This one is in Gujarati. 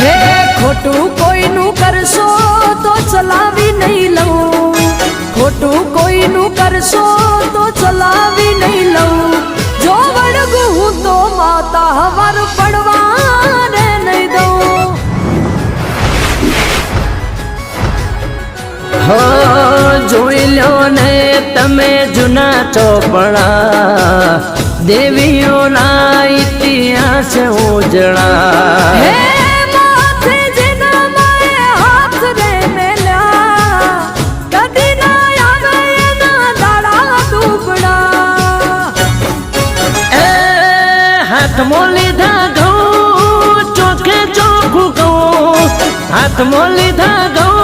હે ખોટું કોઈનું કરશો તો ચલાવી નહીં લઉં, ખોટું કોઈનું કરશો તો ચલાવી નહીં લઉં. જો વળગું હું તો માતા હવાર પડવા રે નહીં દઉં. હો જોઈ લો ને તમે જૂના ચોપડા, દેવીઓના ઇતિહાસ ઉજળા. હે માથે જેના માએ હાથ રે મેલ્યા, કદી ના આવે એના દાડા દુબળા. એ હાથમાં લીધા ઘઉં ચોખે ચોખ્ખું કહું, હાથમાં લીધા ઘઉં